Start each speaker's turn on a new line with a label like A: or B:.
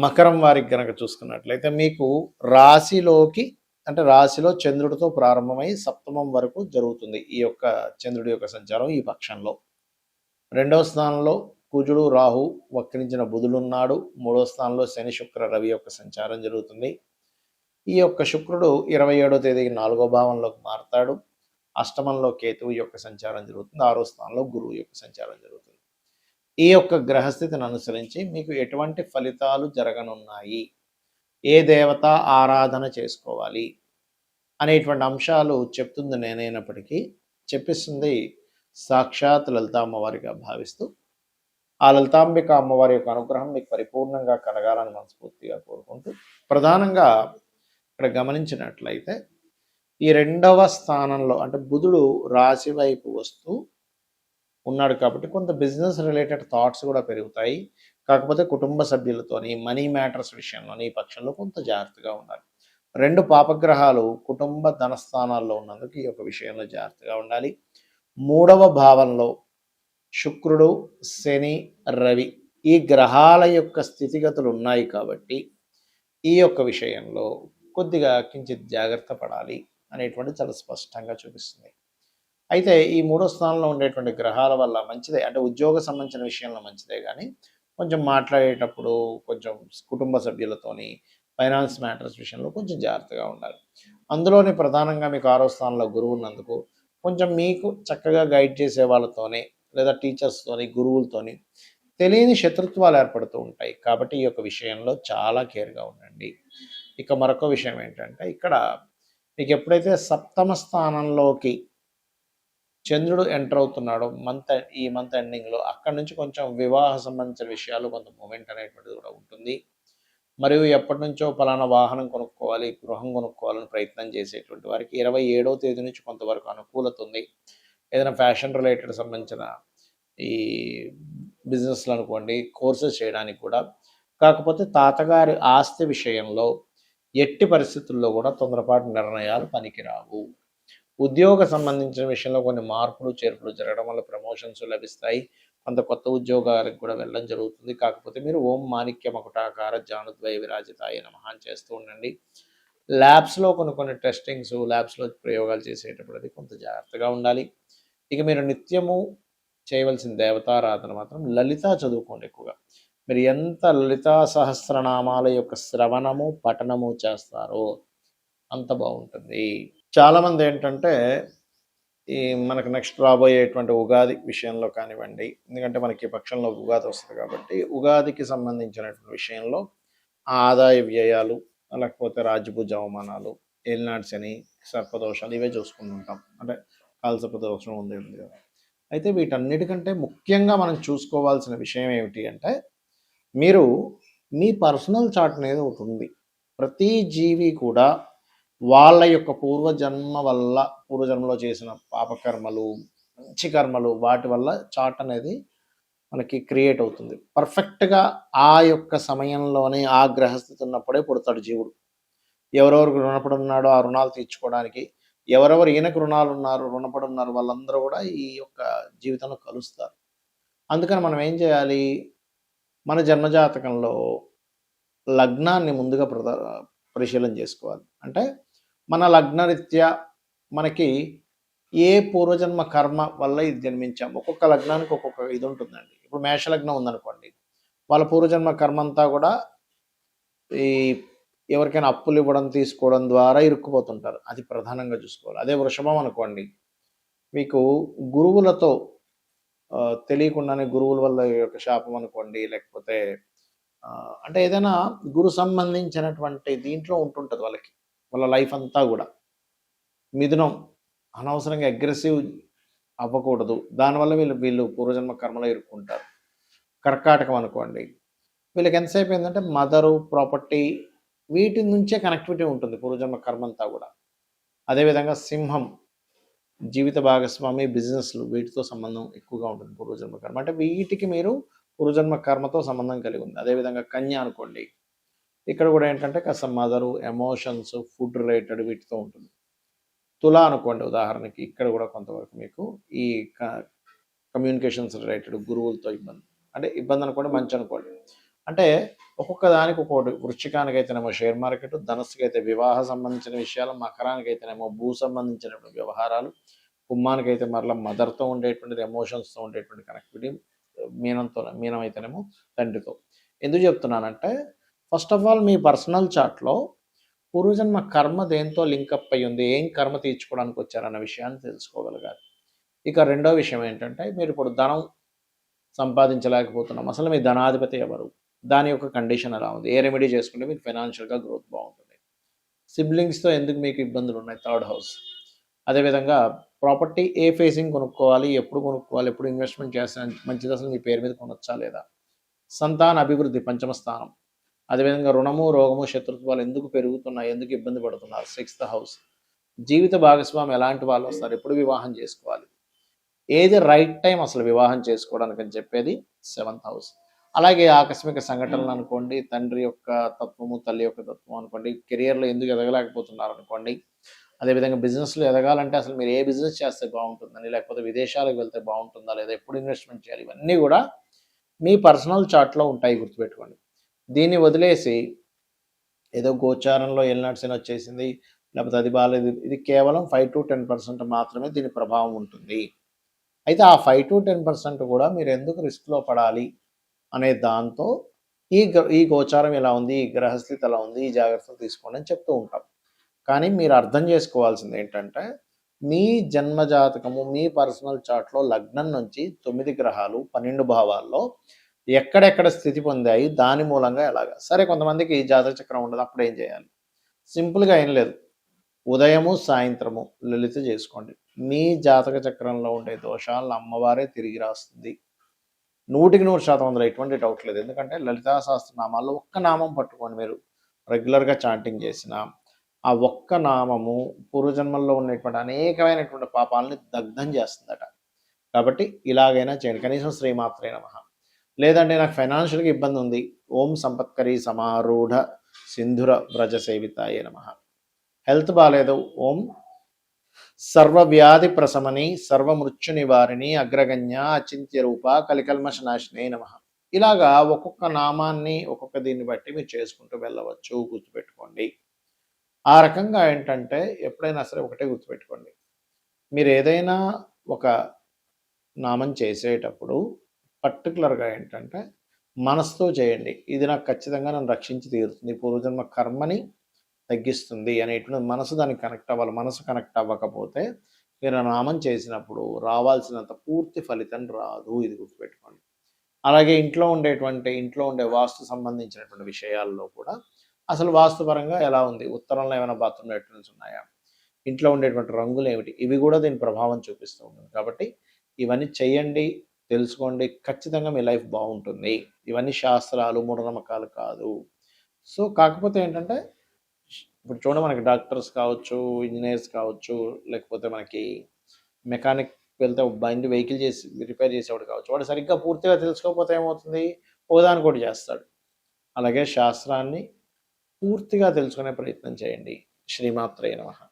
A: మకరం వారికి గనక చూసుకున్నట్లయితే మీకు రాశిలోకి అంటే రాశిలో చంద్రుడితో ప్రారంభమై సప్తమం వరకు జరుగుతుంది ఈ యొక్క చంద్రుడి యొక్క సంచారం ఈ పక్షంలో. రెండవ స్థానంలో కుజుడు రాహు వక్రించిన బుధుడున్నాడు. మూడవ స్థానంలో శని శుక్ర రవి యొక్క సంచారం జరుగుతుంది. ఈ యొక్క శుక్రుడు 27వ తేదీకి 4వ భావంలోకి మారతాడు. అష్టమంలో కేతువు యొక్క సంచారం జరుగుతుంది. 6వ స్థానంలో గురువు యొక్క సంచారం జరుగుతుంది. ఈ యొక్క గ్రహస్థితిని అనుసరించి మీకు ఎటువంటి ఫలితాలు జరగనున్నాయి, ఏ దేవత ఆరాధన చేసుకోవాలి అనేటువంటి అంశాలు చెప్తుంది నేనైనప్పటికీ చెప్పిస్తుంది సాక్షాత్ లలిత అమ్మవారిగా భావిస్తూ ఆ లలితాంబిక అమ్మవారి యొక్క అనుగ్రహం మీకు పరిపూర్ణంగా కలగాలని మనస్ఫూర్తిగా కోరుకుంటూ, ప్రధానంగా ఇక్కడ గమనించినట్లయితే ఈ రెండవ స్థానంలో అంటే బుధుడు రాశి వైపు వస్తూ ఉన్నాడు కాబట్టి కొంత బిజినెస్ రిలేటెడ్ థాట్స్ కూడా పెరుగుతాయి. కాకపోతే కుటుంబ సభ్యులతోని మనీ మ్యాటర్స్ విషయంలోని ఈ పక్షంలో కొంత జాగ్రత్తగా ఉండాలి. రెండు పాపగ్రహాలు కుటుంబ ధనస్థానాల్లో ఉన్నందుకు ఈ యొక్క విషయంలో జాగ్రత్తగా ఉండాలి. మూడవ భావంలో శుక్రుడు, శని, రవి ఈ గ్రహాల యొక్క స్థితిగతులు ఉన్నాయి కాబట్టి ఈ యొక్క విషయంలో కొద్దిగా కించిత్ జాగ్రత్త పడాలి అనేటువంటి చాలా స్పష్టంగా చూపిస్తుంది. అయితే ఈ మూడో స్థానంలో ఉండేటువంటి గ్రహాల వల్ల మంచిదే, అంటే ఉద్యోగ సంబంధించిన విషయంలో మంచిదే, కానీ కొంచెం మాట్లాడేటప్పుడు కొంచెం కుటుంబ సభ్యులతోని ఫైనాన్స్ మ్యాటర్స్ విషయంలో కొంచెం జాగ్రత్తగా ఉండాలి. అందులోనే ప్రధానంగా మీకు 6వ స్థానంలో గురువు ఉన్నందుకు కొంచెం మీకు చక్కగా గైడ్ చేసే వాళ్ళతోనే లేదా టీచర్స్తోని గురువులతోని తెలియని శత్రుత్వాలు ఏర్పడుతూ ఉంటాయి. కాబట్టి ఈ యొక్క విషయంలో చాలా కేర్గా ఉండండి. ఇక మరొక విషయం ఏంటంటే ఇక్కడ మీకు ఎప్పుడైతే సప్తమ స్థానంలోకి చంద్రుడు ఎంటర్ అవుతున్నాడు ఈ మంత్ ఎండింగ్లో, అక్కడి నుంచి కొంచెం వివాహ సంబంధించిన విషయాలు కొంత మూమెంట్ అనేటువంటిది కూడా ఉంటుంది. మరియు ఎప్పటి నుంచో పలానా వాహనం కొనుక్కోవాలి, గృహం కొనుక్కోవాలని ప్రయత్నం చేసేటువంటి వారికి 27వ తేదీ నుంచి కొంతవరకు అనుకూలత ఉంది. ఏదైనా ఫ్యాషన్ రిలేటెడ్ సంబంధించిన ఈ బిజినెస్లు అనుకోండి, కోర్సెస్ చేయడానికి కూడా. కాకపోతే తాతగారి ఆస్తి విషయంలో ఎట్టి పరిస్థితుల్లో కూడా తొందరపాటు నిర్ణయాలు పనికిరావు. ఉద్యోగ సంబంధించిన విషయంలో కొన్ని మార్పులు చేర్పులు జరగడం వల్ల ప్రమోషన్స్ లభిస్తాయి. కొంత కొత్త ఉద్యోగాలకు కూడా వెళ్ళడం జరుగుతుంది. కాకపోతే మీరు ఓం మాణిక్య మకుటాకార జానుద్వయ విరాజితాయ నమః అని చేస్తూ ఉండండి. ల్యాబ్స్లో కొన్ని టెస్టింగ్స్, ల్యాబ్స్లో ప్రయోగాలు చేసేటప్పుడు అది కొంత జాగ్రత్తగా ఉండాలి. ఇక మీరు నిత్యము చేయవలసిన దేవతారాధన మాత్రం లలిత చదువుకోండి ఎక్కువగా. మీరు ఎంత లలితా సహస్రనామాల యొక్క శ్రవణము పఠనము చేస్తారో అంత బాగుంటుంది. చాలామంది ఏంటంటే ఈ మనకు నెక్స్ట్ రాబోయేటువంటి ఉగాది విషయంలో కానివ్వండి, ఎందుకంటే మనకి పక్షంలో ఉగాది వస్తుంది కాబట్టి ఉగాదికి సంబంధించినటువంటి విషయంలో ఆదాయ వ్యయాలు, లేకపోతే రాజ్యపూజ అవమానాలు, ఏలినాటి శని, సర్పదోషాలు ఇవే చూసుకుంటుంటాం. అంటే కాలసర్పదోషం ఉంది కదా. అయితే వీటన్నిటికంటే ముఖ్యంగా మనం చూసుకోవాల్సిన విషయం ఏమిటి అంటే, మీరు మీ పర్సనల్ చార్ట్ అనేది ఒకటి ఉంది. ప్రతి జీవి కూడా వాళ్ళ యొక్క పూర్వజన్మలో చేసిన పాపకర్మలు, మంచి కర్మలు, వాటి వల్ల చార్ట్ అనేది మనకి క్రియేట్ అవుతుంది. పర్ఫెక్ట్గా ఆ యొక్క సమయంలోనే ఆ గ్రహస్థితి ఉన్నప్పుడే పుడతాడు జీవుడు. ఎవరెవరికి రుణపడి ఉన్నాడో ఆ రుణాలు తీర్చుకోవడానికి, ఎవరెవరు ఈయనకు రుణపడి ఉన్నారు వాళ్ళందరూ కూడా ఈ యొక్క జీవితంలో కలుస్తారు. అందుకని మనం ఏం చేయాలి, మన జన్మజాతకంలో లగ్నాన్ని ముందుగా పరిశీలన చేసుకోవాలి. అంటే మన లగ్నరీత్యా మనకి ఏ పూర్వజన్మ కర్మ వల్ల ఇది జన్మించాము. ఒక్కొక్క లగ్నానికి ఒక్కొక్క ఇది ఉంటుందండి. ఇప్పుడు మేషలగ్నం ఉందనుకోండి, వాళ్ళ పూర్వజన్మ కర్మ అంతా కూడా ఈ ఎవరికైనా అప్పులు ఇవ్వడం తీసుకోవడం ద్వారా ఇరుక్కుపోతుంటారు. అది ప్రధానంగా చూసుకోవాలి. అదే వృషభం అనుకోండి, మీకు గురువులతో తెలియకుండానే గురువుల వల్ల యొక్క శాపం అనుకోండి, లేకపోతే అంటే ఏదైనా గురు సంబంధించినటువంటి దీంట్లో ఉంటుంటుంది వాళ్ళకి, వాళ్ళ లైఫ్ అంతా కూడా. మిథునం అనవసరంగా అగ్రెసివ్ అవ్వకూడదు, దానివల్ల వీళ్ళు పూర్వజన్మ కర్మలో ఇరుక్కుంటారు. కర్కాటకం అనుకోండి, వీళ్ళకి ఎంతసేపు ఏంటంటే మదరు, ప్రాపర్టీ, వీటి నుంచే కనెక్టివిటీ ఉంటుంది పూర్వజన్మ కర్మ అంతా కూడా. అదేవిధంగా సింహం జీవిత భాగస్వామి, బిజినెస్లు, వీటితో సంబంధం ఎక్కువగా ఉంటుంది పూర్వజన్మ కర్మ. అంటే వీటికి మీరు పూర్వజన్మ కర్మతో సంబంధం కలిగి ఉంది. అదేవిధంగా కన్య అనుకోండి, ఇక్కడ కూడా ఏంటంటే కాస్త మదరు, ఎమోషన్స్, ఫుడ్ రిలేటెడ్ వీటితో ఉంటుంది. తుల అనుకోండి ఉదాహరణకి, ఇక్కడ కూడా కొంతవరకు మీకు ఈ కమ్యూనికేషన్స్ రిలేటెడ్ గురువులతో ఇబ్బంది, అంటే ఇబ్బంది అనుకోండి, మంచి అనుకోండి. అంటే ఒక్కొక్క దానికి ఒక్కొక్కటి. వృశ్చికానికైతేనేమో షేర్ మార్కెట్, ధనస్సుకైతే వివాహ సంబంధించిన విషయాలు, మకరానికైతేనేమో భూ సంబంధించినటువంటి వ్యవహారాలు, కుంభానికైతే మరలా మదర్‌తో ఉండేటువంటిది, ఎమోషన్స్‌తో ఉండేటువంటి కనెక్టివిటీ, మీనం అయితేనేమో తండ్రితో. ఎందుకు చెప్తున్నానంటే ఫస్ట్ ఆఫ్ ఆల్ మీ పర్సనల్ చార్ట్‌లో పూర్వజన్మ కర్మ దేంతో లింకప్ అయ్యి ఉంది, ఏం కర్మ తీర్చుకోవడానికి వచ్చారన్న విషయాన్ని తెలుసుకోగలగాలి. ఇక రెండో విషయం ఏంటంటే మీరు ఇప్పుడు ధనం సంపాదించలేకపోతున్నాం. అసలు మీ ధనాధిపతి ఎవరు? దాని యొక్క కండిషన్ ఎలా ఉంది? ఏ రెమెడీ చేసుకుంటే మీకు ఫైనాన్షియల్‌గా గ్రోత్ బావుంటుంది? సిబ్లింగ్స్‌తో ఎందుకు మీకు ఇబ్బందులున్నాయి? Third house. అదేవిధంగా ప్రాపర్టీ ఏ ఫేసింగ్ కొనుక్కోవాలి? ఎప్పుడు కొనుక్కోవాలి? ఎప్పుడు ఇన్వెస్ట్‌మెంట్ చేస్తే మంచిది? అసలు మీ పేరు మీద కొనొచ్చా లేదా? సంతాన అభివృద్ధి పంచమ స్థానం. అదేవిధంగా రుణము, రోగము, శత్రుత్వాలు ఎందుకు పెరుగుతున్నాయి? ఎందుకు ఇబ్బంది పడుతున్నారు? Sixth house. జీవిత భాగస్వామి ఎలాంటి వాళ్ళు వస్తారు? ఎప్పుడు వివాహం చేసుకోవాలి? ఏది రైట్ టైం అసలు వివాహం చేసుకోవడానికి అని చెప్పేది సెవెంత్ హౌస్. అలాగే ఆకస్మిక సంఘటనలు అనుకోండి, తండ్రి యొక్క తత్వము, తల్లి యొక్క తత్వం అనుకోండి, కెరియర్‌లో ఎందుకు ఎదగలేకపోతున్నారు అనుకోండి. అదేవిధంగా బిజినెస్‌లో ఎదగాలంటే అసలు మీరు ఏ బిజినెస్ చేస్తే బాగుంటుందని, లేకపోతే విదేశాలకు వెళ్తే బాగుంటుందా లేదా, ఎప్పుడు ఇన్వెస్ట్‌మెంట్ చేయాలి, ఇవన్నీ కూడా మీ పర్సనల్ చార్ట్‌లో ఉంటాయి, గుర్తుపెట్టుకోండి. దీన్ని వదిలేసి ఏదో గోచారంలో ఏలినాటి శని వచ్చేసింది, లేకపోతే అది బాలేదు, ఇది కేవలం 5-10% మాత్రమే దీని ప్రభావం ఉంటుంది. అయితే ఆ 5-10% కూడా మీరు ఎందుకు రిస్క్‌లో పడాలి అనే దాంతో ఈ గోచారం ఇలా ఉంది, ఈ గ్రహస్థితి ఎలా ఉంది, ఈ జాగ్రత్తలు తీసుకోండి అని చెప్తూ ఉంటాం. కానీ మీరు అర్థం చేసుకోవాల్సింది ఏంటంటే మీ జన్మ జాతకము, మీ పర్సనల్ చార్ట్‌లో లగ్నం నుంచి 9 గ్రహాలు 12 భావాల్లో ఎక్కడెక్కడ స్థితి పొందాయి, దాని మూలంగా ఎలాగా. సరే, కొంతమందికి జాతక చక్రం ఉండదు, అప్పుడు ఏం చేయాలి? సింపుల్‌గా ఏం లేదు. ఉదయము, సాయంత్రము లలిత చేసుకోండి. మీ జాతక చక్రంలో ఉండే దోషాలను అమ్మవారే తిరిగి రాస్తుంది. 100% అందులో ఎటువంటి డౌట్ లేదు. ఎందుకంటే లలితా సహస్రనామాల్లో ఒక్క నామం పట్టుకొని మీరు రెగ్యులర్‌గా చాంటింగ్ చేసినా, ఆ ఒక్క నామము పూర్వజన్మల్లో ఉన్నటువంటి అనేకమైనటువంటి పాపాలని దగ్ధం చేస్తుందట. కాబట్టి ఇలాగైనా చేయండి. కనీసం శ్రీమాత్రే నమః. లేదంటే నాకు ఫైనాన్షియల్‌గా ఇబ్బంది ఉంది. ఓం సంపత్కరీ సమారూఢ సింధుర వ్రజ సేవితాయే నమః. హెల్త్ బాలేదు. ఓం సర్వవ్యాధి ప్రశమని సర్వమృత్యు నివారిణి అగ్రగణ్య అచింత్య రూప కలికల్మష నాశినే నమః. ఇలాగా ఒక్కొక్క నామాన్ని ఒక్కొక్క దీన్ని బట్టి మీరు చేసుకుంటూ వెళ్ళవచ్చు, గుర్తుపెట్టుకోండి. ఆ రకంగా ఏంటంటే ఎప్పుడైనా సరే ఒకటే గుర్తుపెట్టుకోండి. మీరు ఏదైనా ఒక నామం చేసేటప్పుడు పర్టికులర్‌గా ఏంటంటే మనసుతో చేయండి. ఇది నాకు ఖచ్చితంగా నన్ను రక్షించి తీరుతుంది, పూర్వజన్మ కర్మని తగ్గిస్తుంది అనేటువంటి మనసు దానికి కనెక్ట్ అవ్వాలి. మనసు కనెక్ట్ అవ్వకపోతే మీరు ఆ నామం చేసినప్పుడు రావాల్సినంత పూర్తి ఫలితం రాదు. ఇది గుర్తుపెట్టుకోండి. అలాగే ఇంట్లో ఉండే వాస్తు సంబంధించినటువంటి విషయాల్లో కూడా అసలు వాస్తుపరంగా ఎలా ఉంది? ఉత్తరంలో ఏమైనా బాత్రూమ్ లెట్రిన్స్ ఉన్నాయా? ఇంట్లో ఉండేటువంటి రంగులు ఏమిటి? ఇవి కూడా దీని ప్రభావం చూపిస్తూ ఉంటుంది. కాబట్టి ఇవన్నీ చేయండి, తెలుసుకోండి. ఖచ్చితంగా మీ లైఫ్ బాగుంటుంది. ఇవన్నీ శాస్త్రాలు, మూఢనమ్మకాలు కాదు. సో, కాకపోతే ఏంటంటే ఇప్పుడు చూడండి, మనకి డాక్టర్స్ కావచ్చు, ఇంజినీర్స్ కావచ్చు, లేకపోతే మనకి మెకానిక్ వెళ్తే బండి వెహికల్ చేసి రిపేర్ చేసేవాడు కావచ్చు. వాడు సరిగ్గా పూర్తిగా తెలుసుకోకపోతే ఏమవుతుంది? ఒకదానికొకటి చేస్తాడు. అలాగే శాస్త్రాన్ని పూర్తిగా తెలుసుకునే ప్రయత్నం చేయండి. శ్రీమాత్రే నమః.